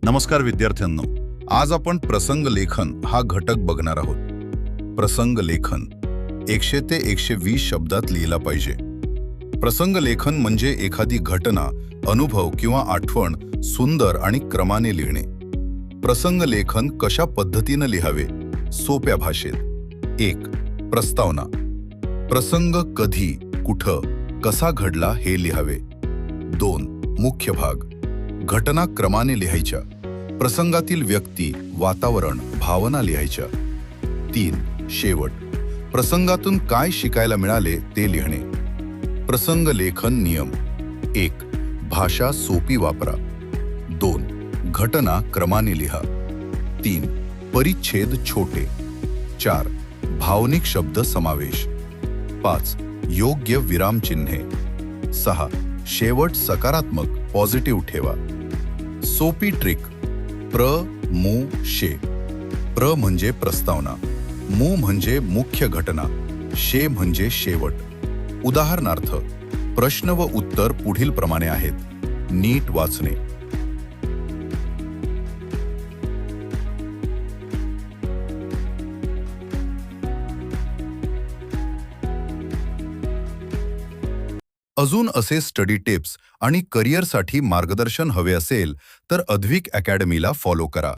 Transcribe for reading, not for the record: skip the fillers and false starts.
नमस्कार विद्यार्थ्यांनो, आज आपण प्रसंग लेखन हा घटक बघणार आहोत. प्रसंग लेखन 100 ते 120 शब्दात लिहिला पाहिजे. प्रसंग लेखन म्हणजे एखादी घटना, अनुभव किंवा आठवण सुंदर आणि क्रमाने लिहिणे. प्रसंग लेखन कशा पद्धतीने लिहावे? सोप्या भाषेत. 1. प्रस्तावना. प्रसंग कधी, कुठं, कसा घडला हे लिहावे. 2. मुख्य भाग. घटना क्रमाने लिहायच्या. प्रसंगातील व्यक्ती, वातावरण, भावना लिहायच्या. 3. शेवट. प्रसंगातून काय शिकायला मिळाले ते लिहिणे. प्रसंग लेखन नियम. 1. भाषा सोपी वापरा. 2. घटना क्रमाने लिहा. 3. परिच्छेद छोटे. 4. भावनिक शब्द समावेश. 5. योग्य विरामचिन्हे. 6. शेवट सकारात्मक पॉझिटिव्ह ठेवा. सोपी ट्रिक. प्र, मु, शे. प्र म्हणजे प्रस्तावना, मु म्हणजे मुख्य घटना, शे म्हणजे शेवट. उदाहरणार्थ, प्रश्न व उत्तर पुढील प्रमाणे आहेत. नीट वाचणे. अजून असे स्टडी टिप्स आणि करिअरसाठी मार्गदर्शन हवे असेल तर अद्विक अकॅडमीला फॉलो करा.